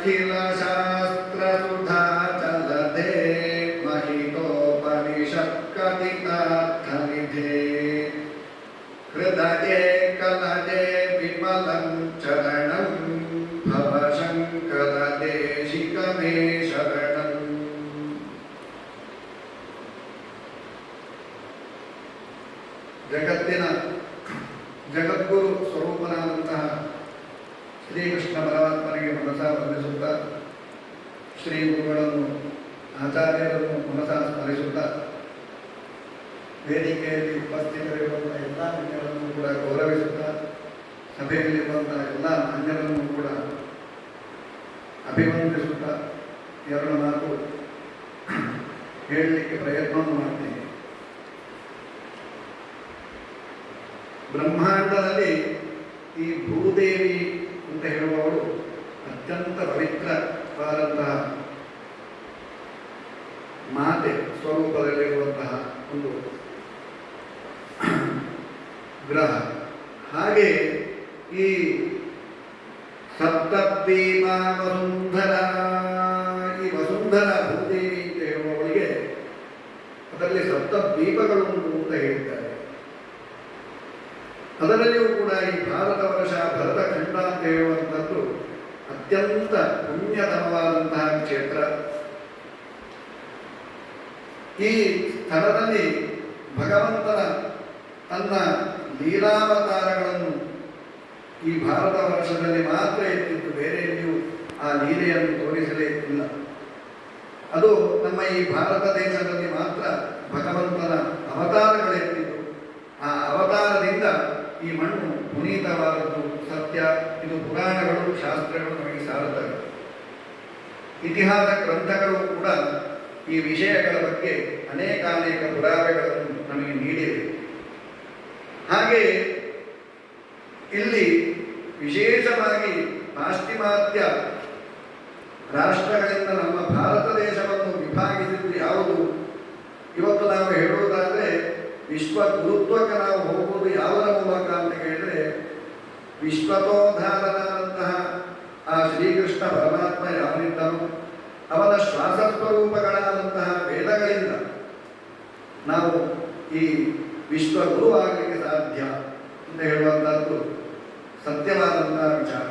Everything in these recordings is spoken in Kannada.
ಅಖಿಲ ಶಾಸ್ತ್ರ ಸುಧಾ ಚಲದೆ ಮಹಿತೋಪನಿಷತ್ ಕಥಿತಾರ್ಥ ನಿಧೇ ಹೃದಯೇ ಕಲಜೆ ವಿಮಲಂ ಚರಣಂ ಭವಶಂಕರ ದೇಶಿಕ ಮೇ ಶರಣಂ. ಜಗತ್ತಿನ ಜಗದ್ಗುರು ಸ್ವರೂಪನಾದಂತಹ ಶ್ರೀಕೃಷ್ಣ ಪರಮಾತ್ಮನಿಗೆ ಮನಸ ವಂದಿಸುತ್ತಾ, ಶ್ರೀ ಗುರುಗಳನ್ನು ಆಚಾರ್ಯರನ್ನು ಮನಸ ಸ್ಮರಿಸುತ್ತಾ, ವೇದಿಕೆಯಲ್ಲಿ ಉಪಸ್ಥಿತರಿರುವಂತಹ ಎಲ್ಲ ಮಾನ್ಯರನ್ನು ಕೂಡ ಗೌರವಿಸುತ್ತಾ, ಸಭೆಯಲ್ಲಿರುವಂತಹ ಎಲ್ಲ ಮಾನ್ಯರನ್ನು ಕೂಡ ಅಭಿವಂದಿಸುತ್ತಾ ಎರಡು ಮಾತು ಹೇಳಲಿಕ್ಕೆ ಪ್ರಯತ್ನವನ್ನು ಮಾಡ್ತೀನಿ. ಬ್ರಹ್ಮಾಂಡದಲ್ಲಿ ಈ ಭೂದೇವಿ ಅಂತ ಹೇಳುವವಳು ಅತ್ಯಂತ ಪವಿತ್ರವಾದಂತಹ ಮಾತೆ ಸ್ವರೂಪದಲ್ಲಿರುವಂತಹ ಒಂದು ಗ್ರಹ. ಹಾಗೆ ಈ ಸಪ್ತದ್ವೀಪ ವಸುಂಧರ, ಈ ವಸುಂಧರ ಭೂದೇವಿ ಅಂತ ಹೇಳುವವಳಿಗೆ ಅದರಲ್ಲಿ ಸಪ್ತದ್ವೀಪಗಳು ಉಂಟು ಅಂತ ಹೇಳಿದ್ದಾರೆ. ಅದರಲ್ಲಿಯೂ ಕೂಡ ಈ ಭಾರತ ವರ್ಷ ಭರತಖಂಡ ಅಂತ ಹೇಳುವಂಥದ್ದು ಅತ್ಯಂತ ಪುಣ್ಯತಮವಾದಂತಹ ಕ್ಷೇತ್ರ. ಈ ಸ್ಥಳದಲ್ಲಿ ಭಗವಂತನ ತನ್ನ ಲೀಲಾವತಾರಗಳನ್ನು ಈ ಭಾರತ ವರ್ಷದಲ್ಲಿ ಮಾತ್ರ ಎತ್ತಿದ್ದು, ಬೇರೆ ಎಲ್ಲಿಯೂ ಆ ಲೀಲೆಯನ್ನು ತೋರಿಸಲೇ ಇಲ್ಲ. ಅದು ನಮ್ಮ ಈ ಭಾರತ ದೇಶದಲ್ಲಿ ಮಾತ್ರ ಭಗವಂತನ ಅವತಾರಗಳೆತ್ತಿದ್ದು. ಆ ಅವತಾರದಿಂದ ಈ ಮಣ್ಣು ಪುನೀತವಾದದ್ದು ಸತ್ಯ. ಇದು ಪುರಾಣಗಳು, ಶಾಸ್ತ್ರಗಳು ನಮಗೆ ಸಾರುತ್ತವೆ. ಇತಿಹಾಸ ಗ್ರಂಥಗಳು ಕೂಡ ಈ ವಿಷಯಗಳ ಬಗ್ಗೆ ಅನೇಕ ಪುರಾವೆಗಳನ್ನು ನಮಗೆ ನೀಡಿವೆ. ಹಾಗೆ ಇಲ್ಲಿ ವಿಶೇಷವಾಗಿ ಪಾಶ್ಚಿಮಾತ್ಯ ರಾಷ್ಟ್ರಗಳಿಂದ ನಮ್ಮ ಭಾರತ ದೇಶವನ್ನು ವಿಭಾಗಿಸಿದ್ದು ಯಾವುದು? ಇವತ್ತು ನಾವು ಹೇಳುವುದಾದರೆ ವಿಶ್ವ ಗುರುತ್ವಕ್ಕೆ ನಾವು ಹೋಗುವುದು ಯಾವುದರ ಮೂಲಕ ಅಂತ ಹೇಳಿದರೆ, ವಿಶ್ವತೋಧಾರನಾದಂತಹ ಆ ಶ್ರೀಕೃಷ್ಣ ಪರಮಾತ್ಮ ಯಾವನಿದ್ದನು ಅವನ ಶ್ವಾಸಸ್ವರೂಪಗಳಾದಂತಹ ವೇದಗಳಿಂದ ನಾವು ಈ ವಿಶ್ವಗುರು ಆಗಲಿಕ್ಕೆ ಸಾಧ್ಯ ಅಂತ ಹೇಳುವಂಥದ್ದು ಸತ್ಯವಾದಂತಹ ವಿಚಾರ.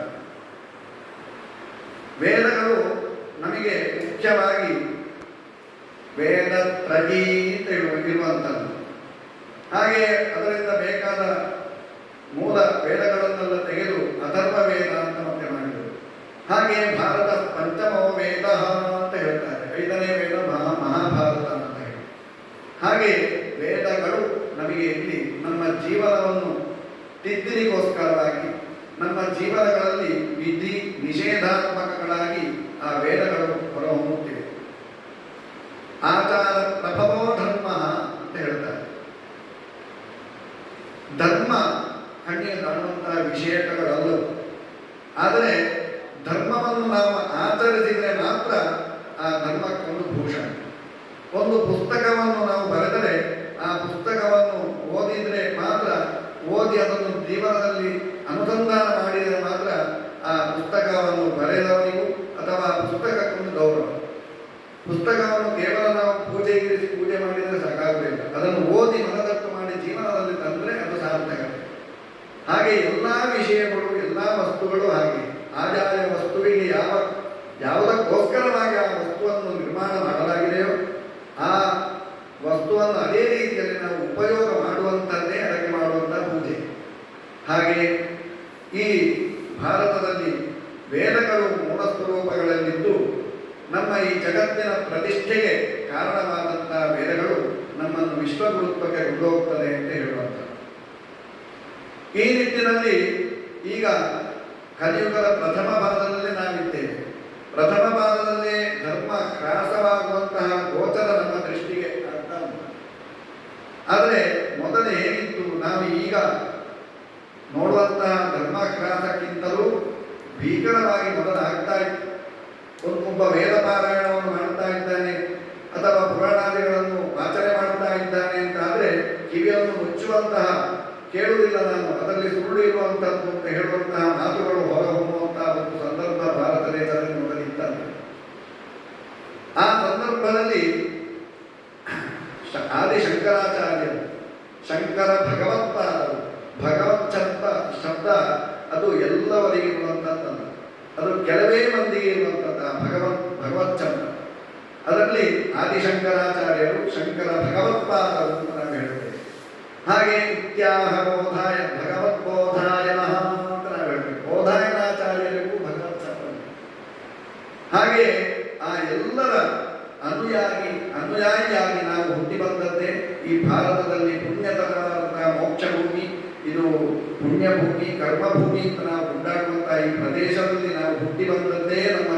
ವೇದಗಳು ನಮಗೆ ಮುಖ್ಯವಾಗಿ ವೇದತ್ರಯೀ ಅಂತ ಇರುವಂಥದ್ದು. ಹಾಗೆ ಅದರಿಂದ ಬೇಕಾದ ಮೂಲ ವೇದಗಳನ್ನೆಲ್ಲ ತೆಗೆದು ಅಥರ್ವ ವೇದ ಅಂತ ಮತ್ತೆ ಮಾಡಿದರು. ಹಾಗೆ ಭಾರತ ಪಂಚಮೋ ವೇದ ಅಂತ ಹೇಳ್ತಾರೆ. 5ನೇ ವೇದ ಮಹಾಭಾರತ ಅಂತ ಹೇಳಿ. ಹಾಗೆ ವೇದಗಳು ನಮಗೆ ಇಲ್ಲಿ ನಮ್ಮ ಜೀವನವನ್ನು ತಿದ್ದಿಲಿಗೋಸ್ಕರವಾಗಿ, ನಮ್ಮ ಜೀವನಗಳಲ್ಲಿ ವಿಧಿ ನಿಷೇಧಾತ್ಮಕಗಳಾಗಿ ಆ ವೇದಗಳು ಹೊರಹೊಮ್ಮುತ್ತಿವೆ. ಆಚಾರ ಪ್ರಭವೋ ಧರ್ಮ ಅಂತ ಹೇಳ್ತಾರೆ. ಧರ್ಮ ಕಣ್ಣಿಗೆ ಕಾಣುವಂತಹ ವಿಷಯಕಗಳಲ್ಲವು. ಆದರೆ ಧರ್ಮವನ್ನು ನಾವು ಆಚರಿಸಿದರೆ ಮಾತ್ರ ಆ ಧರ್ಮಕ್ಕೊಂದು ಭೂಷಣ. ಒಂದು ಪುಸ್ತಕವನ್ನು ನಾವು ಬರೆದರೆ ಆ ಪುಸ್ತಕವನ್ನು ಓದಿದರೆ ಮಾತ್ರ, ಓದಿ ಅದನ್ನು ಜೀವನದಲ್ಲಿ ಅನುಸಂಧಾನ ಮಾಡಿದರೆ ಮಾತ್ರ ಆ ಪುಸ್ತಕವನ್ನು ಬರೆದವನಿಗೂ ಅಥವಾ ಪುಸ್ತಕಕ್ಕೊಂದು ಗೌರವ. ಪುಸ್ತಕವನ್ನು ಕೇವಲ ನಾವು ಪೂಜೆಗಿರಿಸಿ ಪೂಜೆ ಮಾಡಿದರೆ ಸಾಕಾಗಲಿಲ್ಲ. ಅದನ್ನು ಓದಿ ಮನದಟ್ಟು ಮಾಡಿ ಜೀವನದಲ್ಲಿ ತಂದರೆ ಅದು ಸಾರ್ಥಕತೆ. ಹಾಗೆ ಎಲ್ಲ ವಿಷಯಗಳು, ಎಲ್ಲ ವಸ್ತುಗಳು ಹಾಗೆ ಆಯಾಯ ವಸ್ತುವಿಗೆ ಯಾವುದಕ್ಕೋಸ್ಕರವಾಗಿ ಆ ವಸ್ತುವನ್ನು ನಿರ್ಮಾಣ ಮಾಡಲಾಗಿದೆಯೋ ಆ ವಸ್ತುವನ್ನು ಅದೇ ರೀತಿಯಲ್ಲಿ ನಾವು ಉಪಯೋಗ ಮಾಡುವಂಥದ್ದೇ ಅದಕ್ಕೆ ಮಾಡುವಂಥ ಪೂಜೆ. ಹಾಗೆ ಈ ಭಾರತದಲ್ಲಿ ವೇದಗಳು ಮೂಲ ಸ್ವರೂಪಗಳಲ್ಲಿದ್ದು ನಮ್ಮ ಈ ಜಗತ್ತಿನ ಪ್ರತಿಷ್ಠೆಗೆ ಕಾರಣವಾದಂತಹ ವೇದಗಳು ನಮ್ಮನ್ನು ವಿಶ್ವಗುರುತ್ವಕ್ಕೆ ಕೊಂಡೋಗ್ತದೆ ಅಂತ ಹೇಳುವಂಥ. ಈ ನಿಟ್ಟಿನಲ್ಲಿ ಈಗ ಕಲಿಯುಗದ ಪ್ರಥಮ ಭಾಗದಲ್ಲಿ ನಾವಿದ್ದೇವೆ. ಪ್ರಥಮ ಭಾಗದಲ್ಲೇ ಧರ್ಮ ಹ್ರಾಸವಾಗುವಂತಹ ಗೋಚರ ನಮ್ಮ ದೃಷ್ಟಿಗೆ ಆಗ್ತಾ ಉಂಟು. ಆದರೆ ಮೊದಲೇ ಹೇಗಿತ್ತು, ನಾವು ಈಗ ನೋಡುವಂತಹ ಧರ್ಮ ಹ್ರಾಸಕ್ಕಿಂತಲೂ ಭೀಕರವಾಗಿ ಮೊದಲು ಆಗ್ತಾ ಇತ್ತು. ಒಬ್ಬ ವೇದ ಪಾರಾಯಣವನ್ನು ಮಾಡ್ತಾ ಇದ್ದಾನೆ ಅಥವಾ ಪುರಾಣಾದಿಗಳನ್ನು ಆಚರಣೆ ಮಾಡ್ತಾ ಇದ್ದಾನೆ ಅಂತ ಆದರೆ ಕಿವಿಯನ್ನು ಮುಚ್ಚುವಂತಹ, ಕೇಳುವುದಿಲ್ಲ ನಾನು, ಅದರಲ್ಲಿ ಸುಳ್ಳು ಇರುವಂಥದ್ದು ಅಂತ ಹೇಳುವಂತಹ ಮಾತುಗಳು ಹೊರಹೊಮ್ಮುವಂತಹ ಒಂದು ಸಂದರ್ಭ ಭಾರತ ದೇಶದಲ್ಲಿ ಮೊದಲಿತ್ತು. ಶಂಕರಾಚಾರ್ಯರು, ಶಂಕರ ಭಗವತ್ಪಾದರು. ಭಗವತ್ ಶಬ್ದ ಅದು ಎಲ್ಲವರಿಗಿರುವಂಥದ್ದು, ಅದು ಕೆಲವೇ ಮಂದಿಗೆ ಇರುವಂಥದ್ದು. ಭಗವತ್ ಶಬ್ದ ಅದರಲ್ಲಿ ಆದಿಶಂಕರಾಚಾರ್ಯರು, ಶಂಕರ ಭಗವತ್ಪಾದರು ಅಂತ ನಾವು ಹೇಳ್ತೇವೆ. ಹಾಗೆ ಇತ್ಯಾಹ ಬೋಧಾಯ ಭಗವದ್ಬೋಧಾಯ ನಮಃ ಅಂತ ನಾವು ಹೇಳ್ತೇವೆ. ಬೋಧಾಯನಾಚಾರ್ಯರಿಗೂ ಭಗವತ್ ಶಬ್ದ. ಹಾಗೆ ಆ ಎಲ್ಲರ ಅನುಯಾಯಿಯಾಗಿ ನಾವು ಹುಟ್ಟಿ ಬಂದದ್ದೇ ಈ ಭಾರತದಲ್ಲಿ ಪುಣ್ಯತರವಾದಂತಹ ಮೋಕ್ಷ ಭೂಮಿ, ಇದು ಪುಣ್ಯಭೂಮಿ, ಕರ್ಮಭೂಮಿ ಅಂತ ನಾವು ಕೊಂಡಾಡುವಂತಹ ಈ ಪ್ರದೇಶದಲ್ಲಿ ನಾವು ಹುಟ್ಟಿ ಬಂದದ್ದೇ ನಮ್ಮ